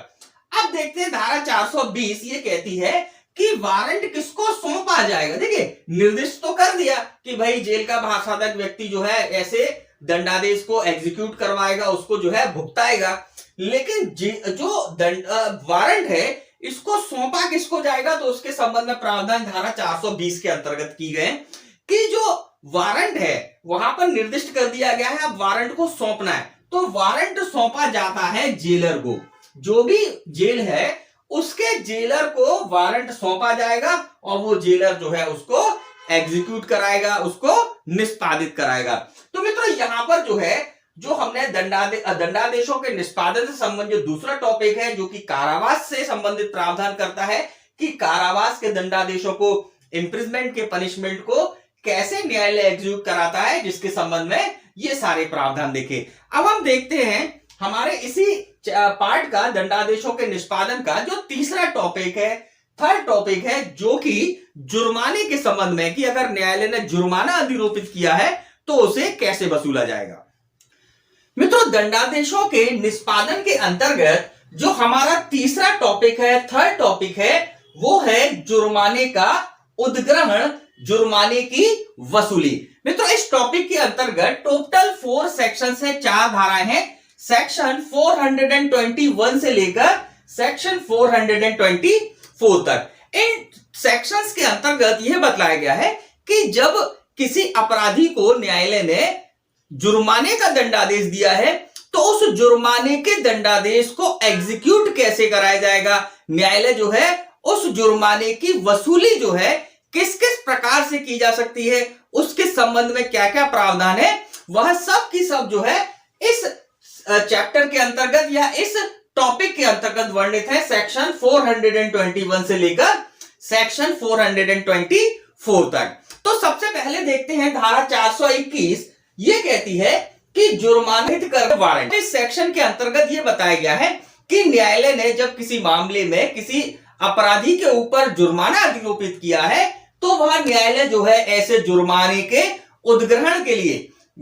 अब देखते हैं धारा 420 ये कहती है कि वारंट किसको सौंपा जाएगा। देखिए निर्दिष्ट तो कर दिया कि भाई जेल का भारसाधक व्यक्ति जो है ऐसे दंडादेश को एग्जीक्यूट करवाएगा, उसको जो है भुगताएगा, लेकिन जो वारंट है इसको सौंपा किसको जाएगा, तो उसके संबंध में प्रावधान धारा 420 के अंतर्गत की गए कि जो वारंट है वहां पर निर्दिष्ट कर दिया गया है अब वारंट को सौंपना है, तो वारंट सौंपा जाता है जेलर को। जो भी जेल है उसके जेलर को वारंट सौंपा जाएगा और वो जेलर जो है उसको एग्जीक्यूट कराएगा, उसको निष्पादित कराएगा। तो मित्रों यहां पर जो है जो हमने दंडादेशों के निष्पादन से संबंधित दूसरा टॉपिक है जो कि कारावास से संबंधित प्रावधान करता है कि कारावास के दंडादेशों को, इम्प्रिजमेंट के पनिशमेंट को कैसे न्यायालय एग्जीक्यूट कराता है, जिसके संबंध में ये सारे प्रावधान देखे। अब हम देखते हैं हमारे इसी पार्ट का दंडादेशों के निष्पादन का जो तीसरा टॉपिक है, थर्ड टॉपिक है, जो कि जुर्माने के संबंध में कि अगर न्यायालय ने जुर्माना अधिरोपित किया है तो उसे कैसे वसूला जाएगा। मित्रों दंडादेशों के निष्पादन के अंतर्गत जो हमारा तीसरा टॉपिक है, थर्ड टॉपिक है, वो है जुर्माने का उद्ग्रहण, जुर्माने की वसूली। मित्रों इस टॉपिक के अंतर्गत टोटल 4 सेक्शंस हैं, 4 धाराएं हैं। सेक्शन 421 से लेकर सेक्शन 424 तक। इन सेक्शंस के अंतर्गत यह बतलाया गया है कि जब किसी अपराधी को न्यायालय ने जुर्माने का दंडादेश दिया है तो उस जुर्माने के दंडादेश को एग्जीक्यूट कैसे कराया जाएगा, न्यायालय जो है उस जुर्माने की वसूली जो है किस किस प्रकार से की जा सकती है, उसके संबंध में क्या क्या प्रावधान है, वह सब की सब जो है इस चैप्टर के अंतर्गत या इस टॉपिक के अंतर्गत वर्णित है सेक्शन 421 से लेकर सेक्शन 424 तक। तो सबसे पहले देखते हैं धारा 421, ये कहती है कि जुर्मानित कर वारंट। इस सेक्शन के अंतर्गत यह बताया गया है कि न्यायालय ने जब किसी मामले में किसी अपराधी के ऊपर जुर्माना अधिरोपित किया है तो तो वह न्यायालय जो है ऐसे जुर्माने के उद्ग्रहण के लिए,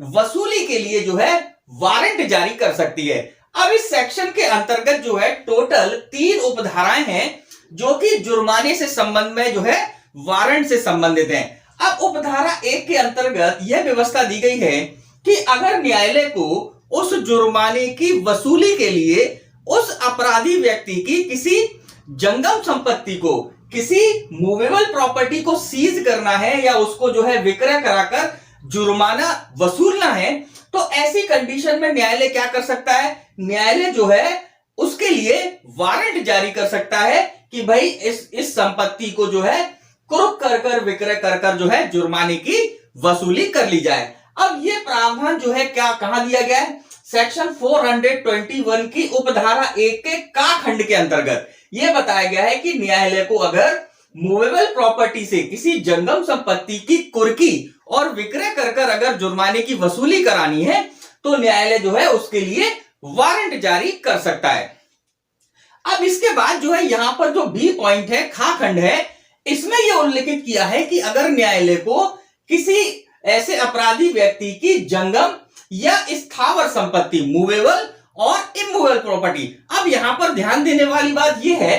वसूली के लिए जो है वारंट जारी कर सकती है। अब इस सेक्शन के अंतर्गत जो है टोटल 3 उपधाराएं हैं जो कि जुर्माने से संबंध में जो है वारंट से संबंधित हैं। अब उपधारा 1 के अंतर्गत यह व्यवस्था दी गई है कि अगर न्यायालय को उस जुर्माने की वसूली के लिए उस अपराधी व्यक्ति की किसी जंगम संपत्ति को, किसी मूवेबल प्रॉपर्टी को सीज करना है या उसको जो है विक्रय कराकर जुर्माना वसूलना है, तो ऐसी कंडीशन में न्यायालय क्या कर सकता है? न्यायालय जो है उसके लिए वारंट जारी कर सकता है कि भाई इस संपत्ति को जो है कुर्क कर विक्रय कर जो है जुर्माने की वसूली कर ली जाए। अब ये प्रावधान जो है क्या कहां दिया गया है? सेक्शन 421 की उपधारा 1 के का खंड के अंतर्गत यह बताया गया है कि न्यायालय को अगर मूवेबल प्रॉपर्टी से किसी जंगम संपत्ति की कुर्की और विक्रय कर अगर जुर्माने की वसूली करानी है तो न्यायालय जो है उसके लिए वारंट जारी कर सकता है। अब इसके बाद जो है यहां पर जो बी पॉइंट है, खा खंड है, इसमें यह उल्लेखित किया है कि अगर न्यायालय को किसी ऐसे अपराधी व्यक्ति की जंगम या स्थावर संपत्ति, मूवेबल और इमूवेबल प्रॉपर्टी, अब यहां पर ध्यान देने वाली बात यह है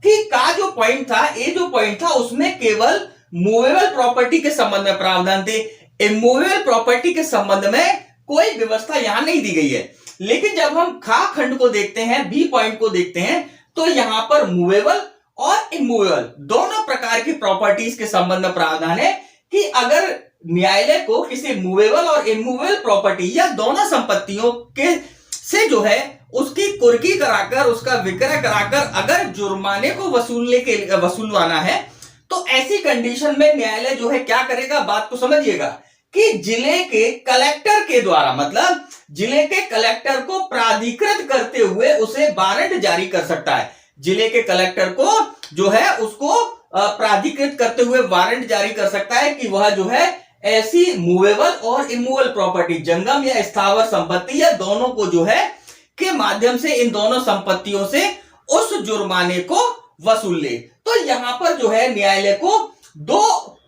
कि का जो पॉइंट था, ये जो पॉइंट था उसमें केवल मूवेबल प्रॉपर्टी के संबंध में प्रावधान थे, इमूवेबल प्रॉपर्टी के संबंध में कोई व्यवस्था यहां नहीं दी गई है। लेकिन जब हम खा खंड को देखते हैं, बी पॉइंट को देखते हैं, तो यहां पर मूवेबल और इमूवेबल दोनों प्रकार की प्रॉपर्टीज के संबंध में प्रावधान है कि अगर न्यायालय को किसी मूवेबल और इमूवेबल प्रॉपर्टी या दोनों संपत्तियों के से जो है उसकी कुर्की कराकर, उसका विक्रय कराकर अगर जुर्माने को वसूलवाना है, तो ऐसी कंडीशन में न्यायालय जो है क्या करेगा? बात को समझिएगा कि जिले के कलेक्टर के द्वारा, मतलब जिले के कलेक्टर को प्राधिकृत करते हुए उसे वारंट जारी कर सकता है। जिले के कलेक्टर को जो है उसको प्राधिकृत करते हुए वारंट जारी कर सकता है कि वह जो है ऐसी मूवेबल और इमूवेबल प्रॉपर्टी, जंगम या स्थावर संपत्ति या दोनों को जो है के माध्यम से इन दोनों संपत्तियों से उस जुर्माने को वसूल ले। तो यहां पर जो है न्यायालय को दो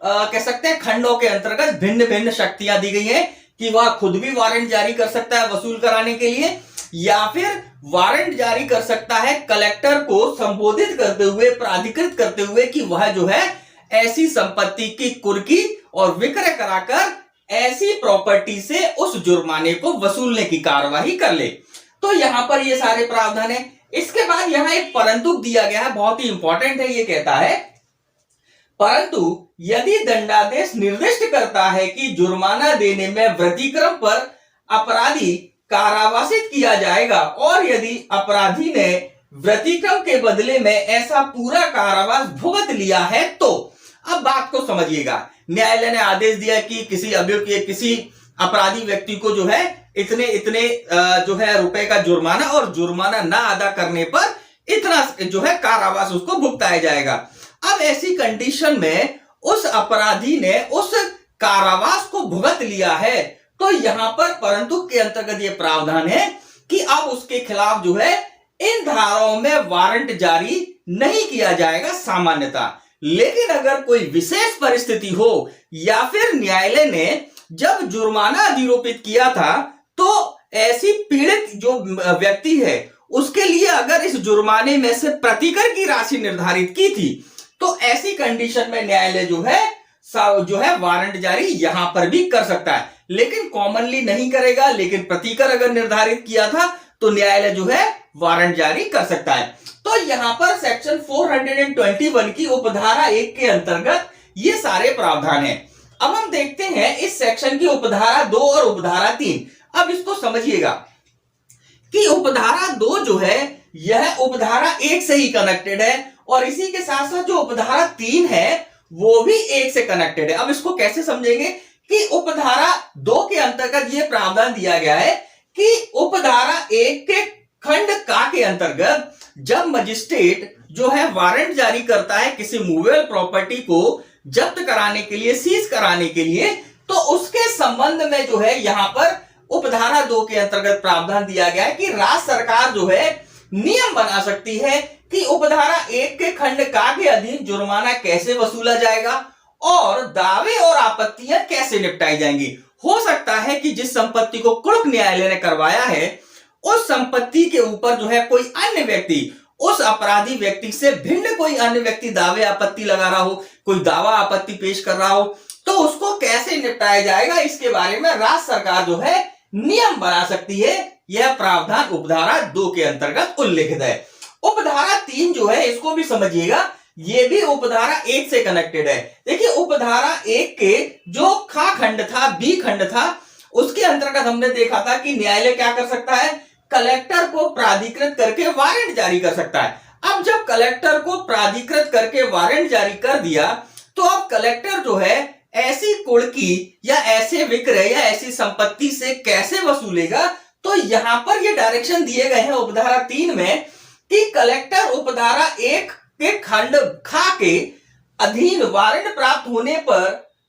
कह सकते हैं खंडों के अंतर्गत भिन्न भिन्न शक्तियां दी गई हैं कि वह खुद भी वारंट जारी कर सकता है वसूल कराने के लिए, या फिर वारंट जारी कर सकता है कलेक्टर को संबोधित करते हुए, प्राधिकृत करते हुए कि वह जो है ऐसी संपत्ति की कुर्की और विक्रय कराकर ऐसी प्रॉपर्टी से उस जुर्माने को वसूलने की कार्यवाही कर ले। तो यहां पर ये सारे प्रावधान है। इसके बाद यहां एक परंतु दिया गया है, बहुत ही इंपॉर्टेंट है। ये कहता है परंतु यदि दंडादेश निर्दिष्ट करता है कि जुर्माना देने में व्यतिक्रम पर अपराधी कारावासित किया जाएगा और यदि अपराधी ने व्यतिक्रम के बदले में ऐसा पूरा कारावास भुगत लिया है तो, अब बात को समझिएगा, न्यायालय ने आदेश दिया कि किसी अभियुक्त, किसी अपराधी व्यक्ति को जो है इतने इतने जो है रुपए का जुर्माना और जुर्माना ना अदा करने पर इतना जो है कारावास उसको भुगताया जाएगा। अब ऐसी कंडीशन में उस अपराधी ने उस कारावास को भुगत लिया है, तो यहां पर परंतु के अंतर्गत यह प्रावधान है कि अब उसके खिलाफ जो है इन धाराओं में वारंट जारी नहीं किया जाएगा सामान्यतः। लेकिन अगर कोई विशेष परिस्थिति हो या फिर न्यायालय ने जब जुर्माना अधिरोपित किया था तो ऐसी पीड़ित जो व्यक्ति है उसके लिए अगर इस जुर्माने में से प्रतिकर की राशि निर्धारित की थी, तो ऐसी कंडीशन में न्यायालय जो है वारंट जारी यहां पर भी कर सकता है, लेकिन कॉमनली नहीं करेगा। लेकिन प्रतिकर अगर निर्धारित किया था तो न्यायालय जो है वारंट जारी कर सकता है। तो यहां पर सेक्शन 421 की उपधारा 1 के अंतर्गत ये सारे प्रावधान हैं। अब हम देखते हैं इस सेक्शन की उपधारा 2 और उपधारा 3। अब इसको समझिएगा कि उपधारा 2 जो है यह उपधारा 1 से ही कनेक्टेड है और इसी के साथ साथ जो उपधारा 3 है वो भी 1 से कनेक्टेड है। अब इसको कैसे समझेंगे कि उपधारा 2 के अंतर्गत यह प्रावधान दिया गया है कि उपधारा 1 के खंड का के अंतर्गत जब मजिस्ट्रेट जो है वारंट जारी करता है किसी मूवेबल प्रॉपर्टी को जब्त कराने के लिए, सीज कराने के लिए, तो उसके संबंध में जो है यहां पर उपधारा 2 के अंतर्गत प्रावधान दिया गया है कि राज्य सरकार जो है नियम बना सकती है कि उपधारा 1 के खंड का के अधीन जुर्माना कैसे वसूला जाएगा और दावे और आपत्तियां कैसे निपटाई जाएंगी। हो सकता है कि जिस संपत्ति को कुड़क न्यायालय ने करवाया है उस संपत्ति के ऊपर जो है कोई अन्य व्यक्ति, उस अपराधी व्यक्ति से भिन्न कोई अन्य व्यक्ति दावे आपत्ति लगा रहा हो, कोई दावा आपत्ति पेश कर रहा हो, तो उसको कैसे निपटाया जाएगा इसके बारे में राज्य सरकार जो है नियम बना सकती है। यह प्रावधान उपधारा 2 के अंतर्गत उल्लिखित है। उपधारा 3 जो है इसको भी समझिएगा, ये भी उपधारा 1 से कनेक्टेड है। देखिए उपधारा 1 के जो खा खंड था, बी खंड था, उसके अंतर्गत हमने देखा था कि न्यायालय क्या कर सकता है, कलेक्टर को प्राधिकृत करके वारंट जारी कर सकता है। अब जब कलेक्टर को प्राधिकृत करके वारंट जारी कर दिया तो अब कलेक्टर जो है ऐसी कुड़की या ऐसे विक्रय या ऐसी संपत्ति से कैसे वसूलेगा, तो यहां पर ये डायरेक्शन दिए गए हैं उपधारा 3 में कि कलेक्टर उपधारा 1 के खंड खा के अधीन वारंट प्राप्त होने पर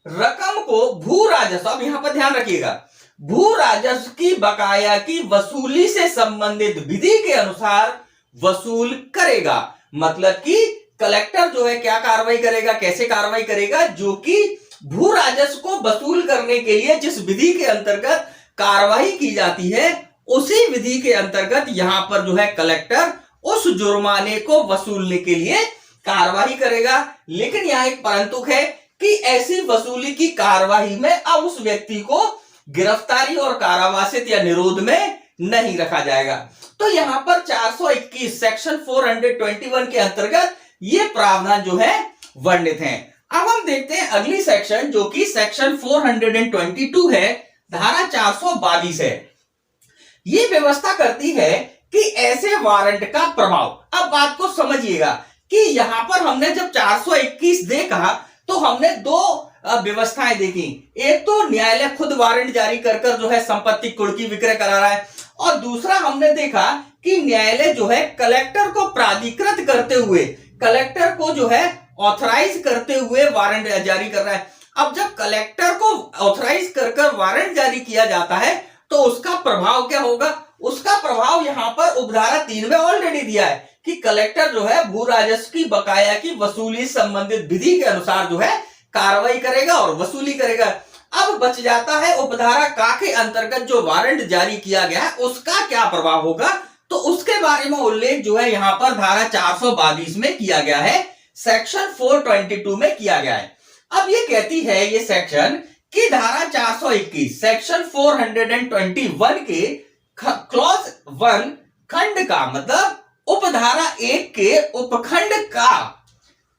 रकम को भू राजस्व, अब यहां पर ध्यान रखिएगा, भू राजस्व की बकाया की वसूली से संबंधित विधि के अनुसार वसूल करेगा। मतलब कि कलेक्टर जो है क्या कार्रवाई करेगा, कैसे कार्रवाई करेगा, जो कि भू राजस्व को वसूल करने के लिए जिस विधि के अंतर्गत कार्रवाई की जाती है उसी विधि के अंतर्गत यहां पर जो है कलेक्टर उस जुर्माने को वसूलने के लिए कार्रवाई करेगा। लेकिन यहां एक परंतु है कि ऐसी वसूली की कार्रवाई में अब उस व्यक्ति को गिरफ्तारी और कारावासित या निरोध में नहीं रखा जाएगा। तो यहां पर 421 सेक्शन 421 के अंतर्गत ये प्रावधान जो है वर्णित हैं। अब हम देखते हैं अगली सेक्शन जो कि सेक्शन 422 है, धारा 422 है। ये व्यवस्था करती है कि ऐसे वारंट का प्रभाव। अब बात को समझिएगा कि यहां पर हमने जब 421 देखा तो हमने दो व्यवस्थाएं देखी। एक तो न्यायालय खुद वारंट जारी कर जो है संपत्ति कुड़की विक्रय करा रहा है, और दूसरा हमने देखा कि न्यायालय जो है कलेक्टर को प्राधिकृत करते हुए, कलेक्टर को जो है ऑथराइज करते हुए वारंट जारी कर रहा है। अब जब कलेक्टर को ऑथराइज कर वारंट जारी किया जाता है तो उसका प्रभाव क्या होगा, उसका प्रभाव यहां पर उपधारा 3 में ऑलरेडी दिया है कि कलेक्टर जो है भू राजस्व की बकाया की वसूली संबंधित विधि के अनुसार जो है कार्रवाई करेगा और वसूली करेगा। अब बच जाता है उपधारा का के अंतर्गत जो वारंट जारी किया गया है उसका क्या प्रभाव होगा, तो उसके बारे में उल्लेख जो है यहां पर धारा 422 में किया गया है, सेक्शन 422 में किया गया है। अब ये कहती है ये सेक्शन कि धारा 421 सेक्शन 421 के क्लॉज 1 खंड का मतलब उपधारा 1 के उपखंड का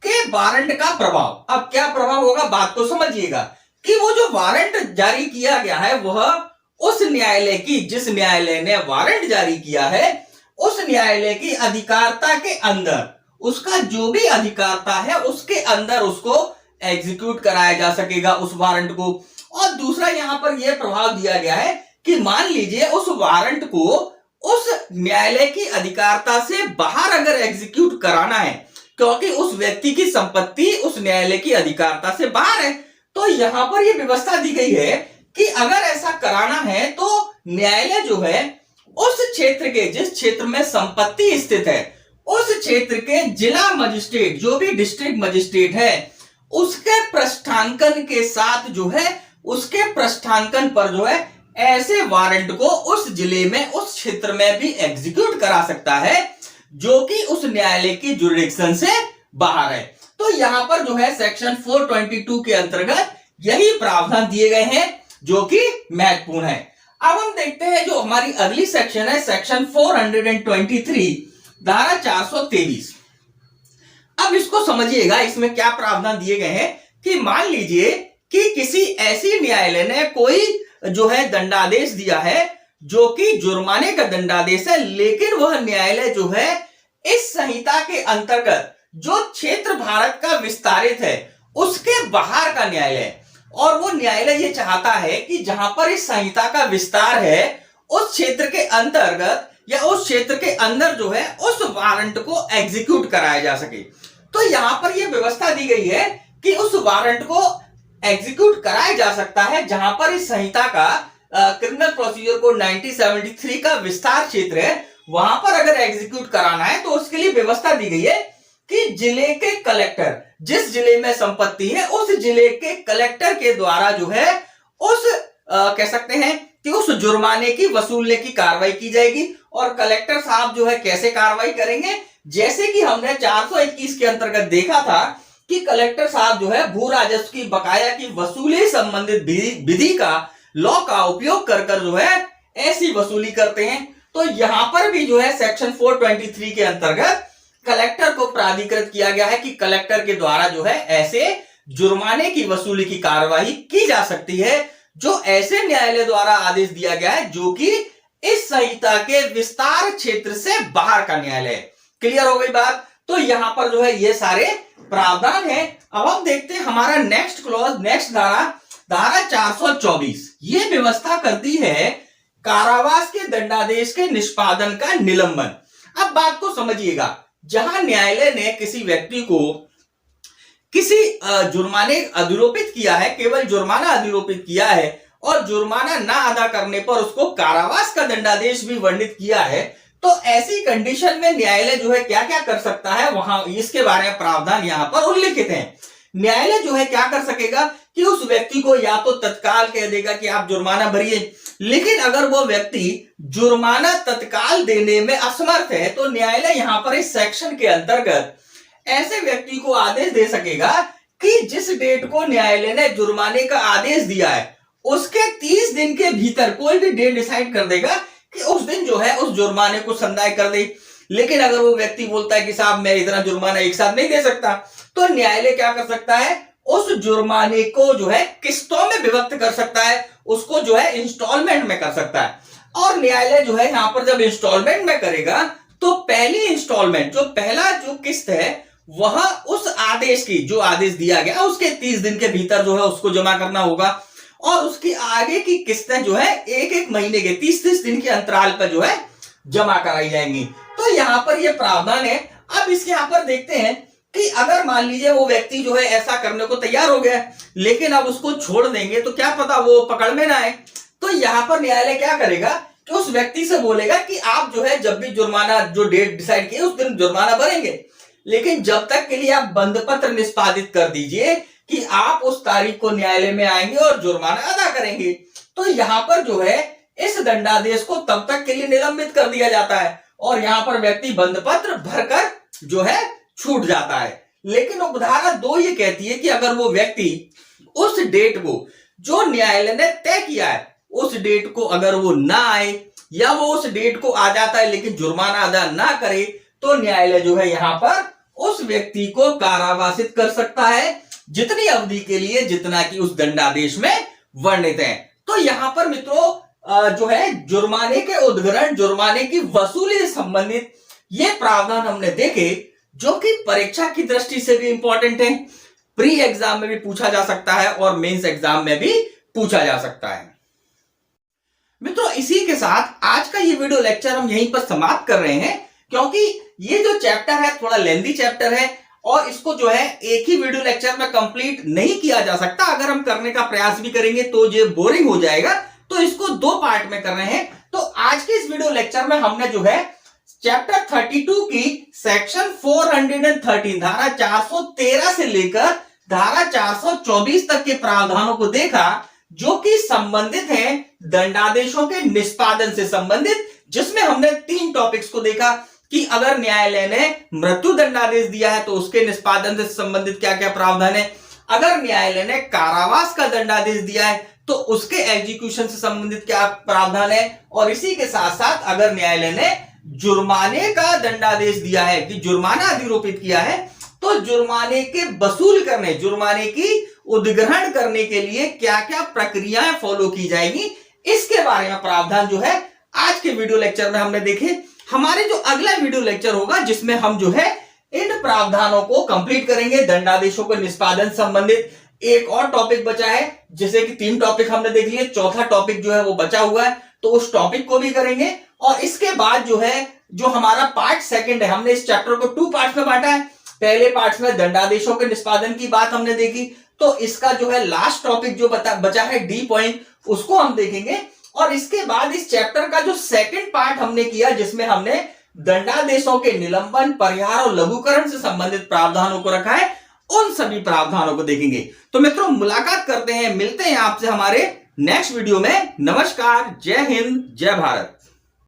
के वारंट का प्रभाव। अब क्या प्रभाव होगा, बात को समझिएगा कि वो जो वारंट जारी किया गया है वह उस न्यायालय की, जिस न्यायालय ने वारंट जारी किया है उस न्यायालय की अधिकारता के अंदर, उसका जो भी अधिकारता है उसके अंदर उसको एग्जीक्यूट कराया जा सकेगा उस वारंट को। और दूसरा यहां पर यह प्रभाव दिया गया है कि मान लीजिए उस वारंट को उस न्यायालय की अधिकारता से बाहर अगर एग्जीक्यूट कराना है, क्योंकि उस व्यक्ति की संपत्ति उस न्यायालय की अधिकारता से बाहर है, तो यहां पर यह व्यवस्था दी गई है कि अगर ऐसा कराना है तो न्यायालय जो है उस क्षेत्र के, जिस क्षेत्र में संपत्ति स्थित है उस क्षेत्र के जिला मजिस्ट्रेट, जो भी डिस्ट्रिक्ट मजिस्ट्रेट है, उसके पृष्ठांकन के साथ जो है, उसके पृष्ठांकन पर जो है ऐसे वारंट को उस जिले में, उस क्षेत्र में भी एग्जीक्यूट करा सकता है जो कि उस न्यायालय की जुरिडिक्शन से बाहर है। तो यहां पर जो है सेक्शन 422 के अंतर्गत यही प्रावधान दिए गए हैं जो कि महत्वपूर्ण है। अब हम देखते हैं जो हमारी अगली सेक्शन है, सेक्शन 423 धारा 423। अब इसको समझिएगा, इसमें क्या प्रावधान दिए गए हैं कि मान लीजिए कि किसी ऐसी न्यायालय ने कोई जो है दंडादेश दिया है जो कि जुर्माने का दंडादेश है, लेकिन वह न्यायालय जो है इस संहिता के अंतर्गत जो क्षेत्र भारत का विस्तारित है उसके बाहर का न्यायालय, और वो न्यायालय ये चाहता है कि जहां पर इस संहिता का विस्तार है उस क्षेत्र के अंतर्गत या उस क्षेत्र के अंदर जो है उस वारंट को एग्जीक्यूट कराया जा सके। तो यहां पर यह व्यवस्था दी गई है कि उस वारंट को एग्जीक्यूट कराया जा सकता है जहां पर इस संहिता का क्रिमिनल प्रोसीजर कोड 1973 का विस्तार क्षेत्र है, वहां पर अगर एग्जीक्यूट कराना है तो उसके लिए व्यवस्था दी गई है कि जिले के कलेक्टर, जिस जिले में संपत्ति है उस जिले के कलेक्टर के द्वारा जो है उस कह सकते हैं कि उस जुर्माने की वसूलने की कार्रवाई की जाएगी। और कलेक्टर साहब जो है कैसे कार्रवाई करेंगे, जैसे कि हमने 421 के अंतर्गत देखा था कि कलेक्टर साहब जो है भू राजस्व की बकाया की वसूली संबंधित विधि का लॉ का उपयोग कर कर जो है ऐसी वसूली करते हैं। तो यहां पर भी जो है सेक्शन 423 के अंतर्गत कलेक्टर को प्राधिकृत किया गया है कि कलेक्टर के द्वारा जो है ऐसे जुर्माने की वसूली की कार्यवाही की जा सकती है, जो ऐसे न्यायालय द्वारा आदेश दिया गया है जो कि इस संहिता के विस्तार क्षेत्र से बाहर का न्यायालय। क्लियर हो गई बात। तो यहां पर जो है ये सारे प्रावधान है। अब हम देखते हैं हमारा नेक्स्ट क्लॉज, नेक्स्ट धारा 424 ये व्यवस्था करती है कारावास के दंडादेश के निष्पादन का निलंबन। अब बात को समझिएगा, जहां न्यायालय ने किसी व्यक्ति को किसी जुर्माने अधिरोपित किया है, केवल जुर्माना अधिरोपित किया है और जुर्माना ना अदा करने पर उसको कारावास का दंडादेश भी वर्णित किया है, तो ऐसी कंडीशन में न्यायालय जो है क्या क्या कर सकता है, वहां इसके बारे में प्रावधान यहां पर उल्लिखित है। न्यायालय जो है क्या कर सकेगा कि उस व्यक्ति को या तो तत्काल कह देगा कि आप जुर्माना भरिए, लेकिन अगर वो व्यक्ति जुर्माना तत्काल देने में असमर्थ है तो न्यायालय यहां पर इस सेक्शन के अंतर्गत ऐसे व्यक्ति को आदेश दे सकेगा कि जिस डेट को न्यायालय ने जुर्माने का आदेश दिया है उसके 30 दिन के भीतर कोई भी डेट डिसाइड कर देगा कि उस दिन जो है उस जुर्माने को संदाय कर दे। लेकिन अगर वो व्यक्ति बोलता है कि साहब मैं इतना जुर्माना एक साथ नहीं दे सकता, तो न्यायालय क्या कर सकता है, उस जुर्माने को जो है किस्तों में विभक्त कर सकता है, उसको जो है इंस्टॉलमेंट में कर सकता है। और न्यायालय जो है यहां पर जब इंस्टॉलमेंट में करेगा तो पहली इंस्टॉलमेंट जो पहला जो किस्त है वह उस आदेश की, जो आदेश दिया गया उसके 30 दिन के भीतर जो है उसको जमा करना होगा और उसकी आगे की किस्तें जो है एक एक महीने के 30-30 दिन के अंतराल पर जो है जमा कराई जाएंगी। तो यहां पर यह प्रावधान है। अब इसके यहां पर देखते हैं कि अगर मान लीजिए वो व्यक्ति जो है ऐसा करने को तैयार हो गया लेकिन अब उसको छोड़ देंगे तो क्या पता वो पकड़ में ना आए, तो यहां पर न्यायालय क्या करेगा कि उस व्यक्ति से बोलेगा कि आप जो है जब भी जुर्माना जो डेट डिसाइड किए उस दिन जुर्माना भरेंगे, लेकिन जब तक के लिए आप बंद पत्र निष्पादित कर दीजिए कि आप उस तारीख को न्यायालय में आएंगे और जुर्माना अदा करेंगे। तो यहां पर जो है इस दंडादेश को तब तक के लिए निलंबित कर दिया जाता है और यहां पर व्यक्ति बंद पत्र भरकर जो है छूट जाता है। लेकिन उपधारा 2 ये कहती है कि अगर वो व्यक्ति उस डेट को जो न्यायालय ने तय किया है उस डेट को अगर वो ना आए या वो उस डेट को आ जाता है लेकिन जुर्माना अदा ना करे, तो न्यायालय जो है यहां पर उस व्यक्ति को कारावासित कर सकता है जितनी अवधि के लिए जितना कि उस दंडादेश में वर्णित है। तो यहां पर मित्रों जो है जुर्माने के उद्ग्रहण, जुर्माने की वसूली से संबंधित ये प्रावधान हमने देखे जो कि परीक्षा की दृष्टि से भी इंपॉर्टेंट है, प्री एग्जाम में भी पूछा जा सकता है और मेंस एग्जाम में भी पूछा जा सकता है। मित्रों इसी के साथ आज का ये वीडियो लेक्चर हम यहीं पर समाप्त कर रहे हैं, क्योंकि ये जो चैप्टर है थोड़ा लेंथी चैप्टर है और इसको जो है एक ही वीडियो लेक्चर में कंप्लीट नहीं किया जा सकता। अगर हम करने का प्रयास भी करेंगे तो ये बोरिंग हो जाएगा, तो इसको 2 पार्ट में कर रहे हैं। तो आज के इस वीडियो लेक्चर में हमने जो है चैप्टर 32 की सेक्शन 413 धारा 413 से लेकर धारा 424 तक के प्रावधानों को देखा जो कि संबंधित हैं दंडादेशों के निष्पादन से संबंधित, जिसमें हमने 3 टॉपिक्स को देखा कि अगर न्यायालय ने मृत्यु दंडादेश दिया है तो उसके निष्पादन से संबंधित क्या क्या प्रावधान है, अगर न्यायालय ने कारावास का दंडादेश दिया है तो उसके एग्जीक्यूशन से संबंधित क्या प्रावधान है, और इसी के साथ साथ अगर न्यायालय ने जुर्माने का दंडादेश दिया है कि जुर्माना अधिरोपित किया है तो जुर्माने के वसूल करने, जुर्माने की उद्ग्रहण करने के लिए क्या क्या प्रक्रियाएं फॉलो की जाएगी, इसके बारे में प्रावधान जो है आज के वीडियो लेक्चर में हमने देखे। हमारे जो अगला वीडियो लेक्चर होगा जिसमें हम जो है इन प्रावधानों को कंप्लीट करेंगे, दंडादेशों के निष्पादन संबंधित एक और टॉपिक बचा है, जैसे कि 3 टॉपिक हमने देख लिए, चौथा टॉपिक जो है वो बचा हुआ है, तो उस टॉपिक को भी करेंगे। और इसके बाद जो है जो हमारा पार्ट 2 है, हमने इस चैप्टर को 2 पार्ट्स में बांटा है। पहले पार्ट्स में दंडादेशों के निष्पादन की बात हमने देखी, तो इसका जो है लास्ट टॉपिक जो बचा है डी पॉइंट, उसको हम देखेंगे। और इसके बाद इस चैप्टर का जो 2nd पार्ट हमने किया जिसमें हमने दंडादेशों के निलंबन, परिहार और लघुकरण से संबंधित प्रावधानों को रखा है, उन सभी प्रावधानों को देखेंगे। तो मित्रों मुलाकात करते हैं, मिलते हैं आपसे हमारे नेक्स्ट वीडियो में। नमस्कार, जय हिंद, जय भारत।